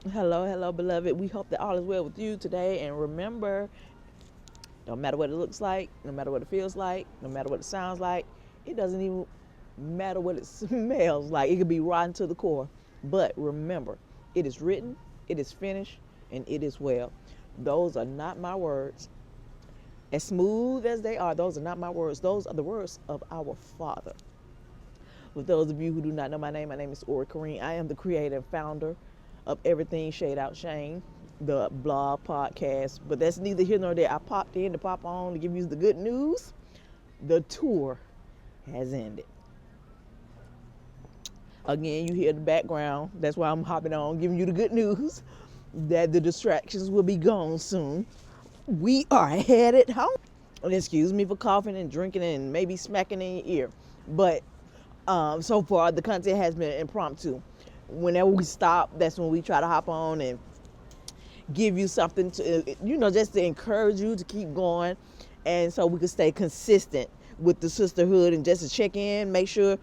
Hello, hello, beloved. We hope that all is well with you today. And remember, no matter what it looks like, no matter what it feels like, no matter what it sounds like, it doesn't even matter what it smells like. It could be rotten to the core. But remember, it is written, it is finished, and it is well. Those are not my words. As smooth as they are, those are not my words. Those are the words of our Father. For those of you who do not know my name is Ori Kareem. I am the creator and founder of Everything Shade Out Shame, the blog podcast. But that's neither here nor there. I popped in to pop on to give you the good news. The tour has ended. Again, you hear the background. That's why I'm hopping on, giving you the good news that the distractions will be gone soon. We are headed home. And excuse me for coughing and drinking and maybe smacking in your ear. But so far, the content has been impromptu. Whenever we stop, that's when we try to hop on and give you something to, just to encourage you to keep going. And so we can stay consistent with the sisterhood and just to check in, make sure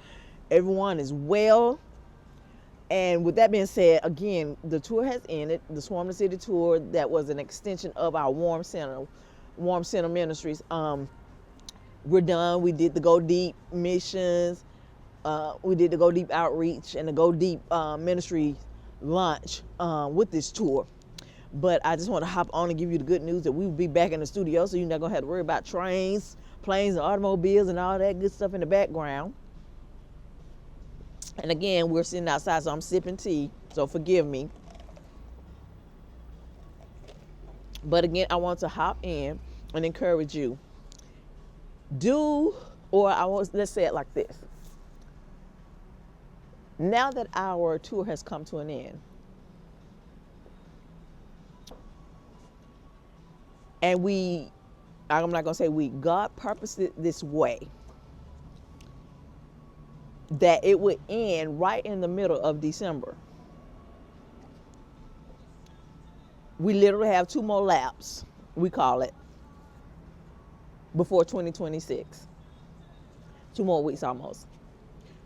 everyone is well. And with that being said, again, the tour has ended. The Swarm the City tour, that was an extension of our Warm Center Ministries. We're done. We did the Go Deep missions. We did the Go Deep outreach and the Go Deep ministry launch with this tour. But I just want to hop on and give you the good news that we will be back in the studio, so you're not going to have to worry about trains, planes, and automobiles and all that good stuff in the background. And again, we're sitting outside, so I'm sipping tea, so forgive me. But again, I want to hop in and encourage you. Let's say it like this. Now that our tour has come to an end, and I'm not going to say God purposed it this way, that it would end right in the middle of December. We literally have 2 more laps, we call it, before 2026. 2 more weeks almost.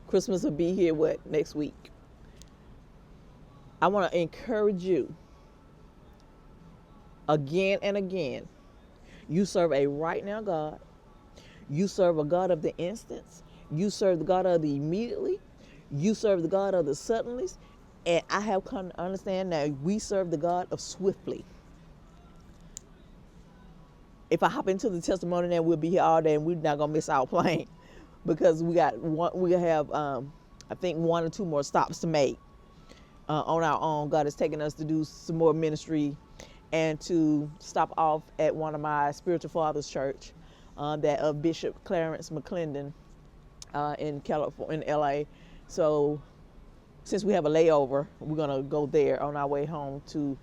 Christmas will be here, next week. I want to encourage you again and again. You serve a right now God. You serve a God of the instance. You serve the God of the immediately. You serve the God of the suddenlies. And I have come to understand now we serve the God of swiftly. If I hop into the testimony now, we'll be here all day and we're not going to miss our plane because we have, I think, 1 or 2 more stops to make on our own. God has taken us to do some more ministry and to stop off at one of my spiritual father's church, that of Bishop Clarence McClendon in California, in LA. So since we have a layover, we're going to go there on our way home to,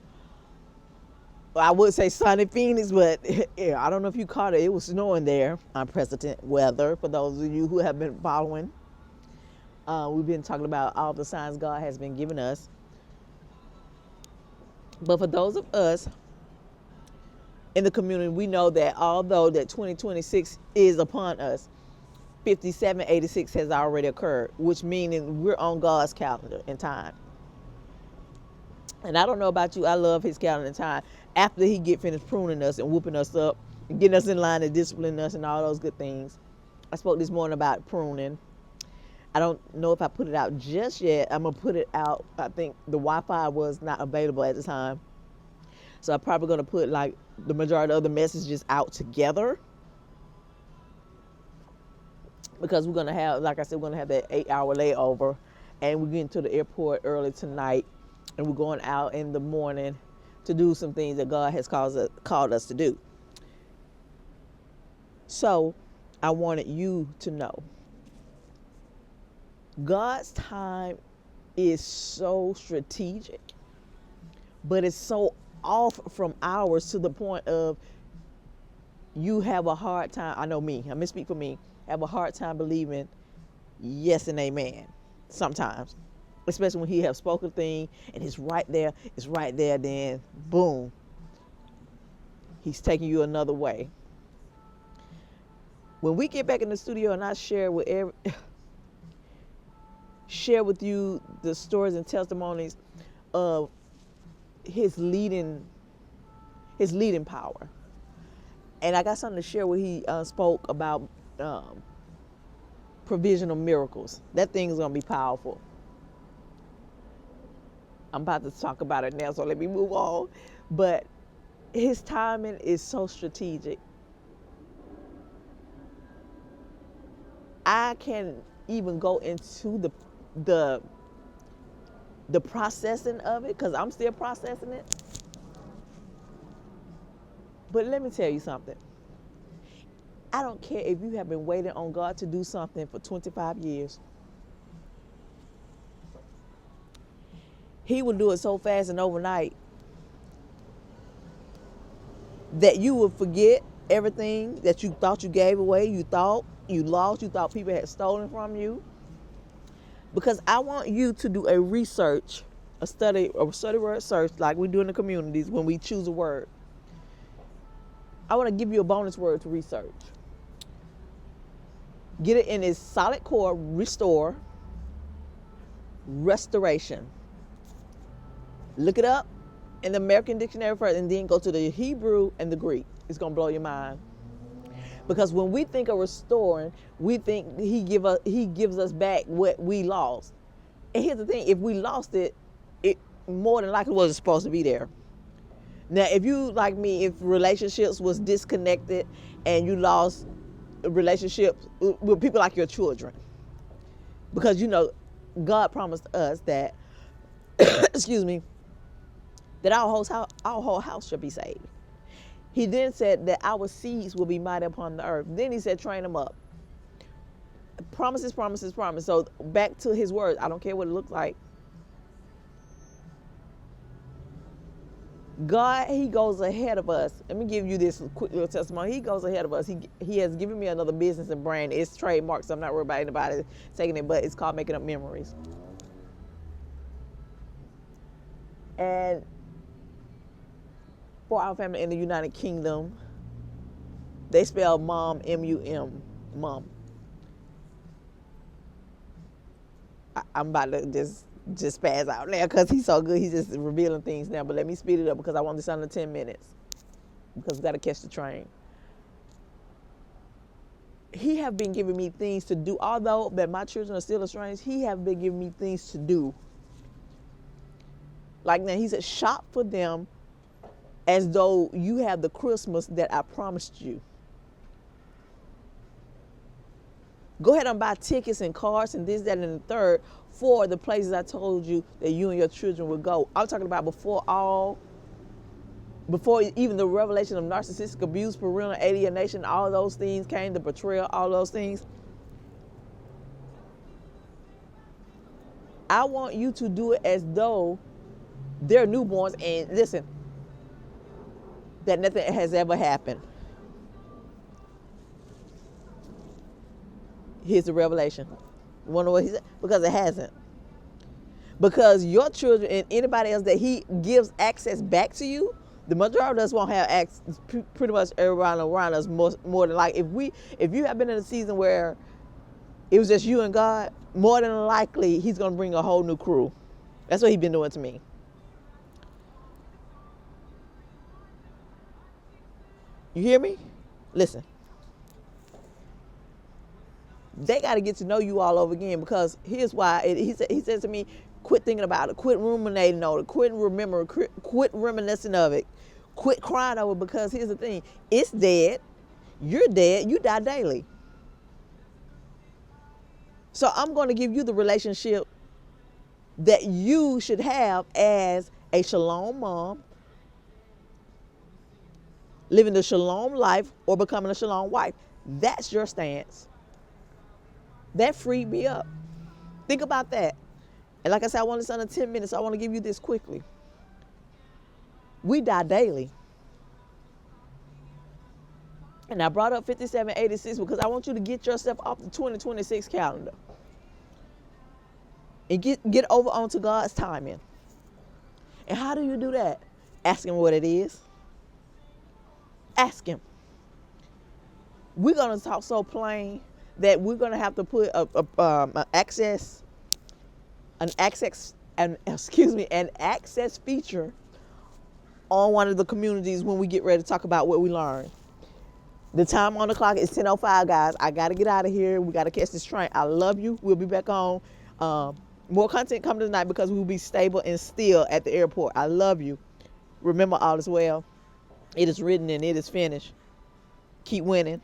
I would say sunny Phoenix, but yeah, I don't know if you caught it. It was snowing there. Unprecedented weather for those of you who have been following. We've been talking about all the signs God has been giving us. But for those of us in the community, we know that although that 2026 is upon us, 5786 has already occurred, which means we're on God's calendar in time. And I don't know about you, I love his calendar in time. After he get finished pruning us and whooping us up and getting us in line and disciplining us and all those good things. I spoke this morning about pruning. I don't know if I put it out just yet. I'm going to put it out. I think the Wi-Fi was not available at the time. So I'm probably going to put like the majority of the messages out together. Because we're going to have, like I said, we're going to have that 8-hour layover. And we're getting to the airport early tonight. And we're going out in the morning to do some things that God has called us to do. So I wanted you to know God's time is so strategic, but it's so off from ours to the point of you have a hard time. I know me, I'm going to speak for me, have a hard time believing yes and amen sometimes, especially when he has spoken a thing and it's right there, then boom, he's taking you another way. When we get back in the studio and I share with you the stories and testimonies of his leading power. And I got something to share where he spoke about provisional miracles. That thing is going to be powerful. I'm about to talk about it now, so let me move on. But his timing is so strategic. I can't even go into the processing of it because I'm still processing it. But let me tell you something. I don't care if you have been waiting on God to do something for 25 years. He will do it so fast and overnight that you will forget everything that you thought you gave away, you thought you lost, you thought people had stolen from you. Because I want you to do a research, a study word search like we do in the communities when we choose a word. I want to give you a bonus word to research. Get it in its solid core, restore, restoration. Look it up in the American Dictionary first and then go to the Hebrew and the Greek. It's going to blow your mind. Because when we think of restoring, we think he gives us back what we lost. And here's the thing, if we lost it, it more than likely wasn't supposed to be there. Now, if you, like me, if relationships was disconnected and you lost relationships with people like your children, because, you know, God promised us that, excuse me, that our whole house shall be saved. He then said that our seeds will be mighty upon the earth. Then he said, train them up. Promises, promises, promises. So back to his words. I don't care what it looks like. God, he goes ahead of us. Let me give you this quick little testimony. He goes ahead of us. He has given me another business and brand. It's trademarked, so I'm not worried about anybody taking it, but it's called Making Up Memories. And for our family in the United Kingdom, they spell mom, M-U-M, mom. I'm about to just spaz out now because he's so good. He's just revealing things now. But let me speed it up because I want this under 10 minutes because we got to catch the train. He have been giving me things to do. Although that my children are still estranged, he have been giving me things to do. Like now, he said, shop for them as though you have the Christmas that I promised you. Go ahead and buy tickets and cards and this, that, and the third for the places I told you that you and your children would go. I'm talking about before even the revelation of narcissistic abuse, parental alienation, all those things came, the betrayal, all those things. I want you to do it as though they're newborns and listen, that nothing has ever happened. Here's the revelation. You want to know what he said? Because it hasn't. Because your children and anybody else that he gives access back to you, the majority of us won't have access. Pretty much everyone around us more than like if you have been in a season where it was just you and God, more than likely he's gonna bring a whole new crew. That's what he's been doing to me. You hear me? Listen. They got to get to know you all over again because here's why. He said to me, quit thinking about it. Quit ruminating on it. Quit remembering. Quit reminiscing of it. Quit crying over it because here's the thing. It's dead. You're dead. You die daily. So I'm going to give you the relationship that you should have as a shalom mom, living the shalom life or becoming a shalom wife. That's your stance. That freed me up. Think about that. And like I said, I want this under 10 minutes, so I want to give you this quickly. We die daily. And I brought up 5786 because I want you to get yourself off the 2026 calendar. And get over onto God's timing. And how do you do that? Ask him what it is. Ask him. We're going to talk so plain that we're going to have to put an access feature on one of the communities when we get ready to talk about what we learned. The time on the clock is 10:05, guys. I got to get out of here. We got to catch this train. I love you. We'll be back on. More content coming tonight because we will be stable and still at the airport. I love you. Remember, all is well. It is written and it is finished. Keep winning.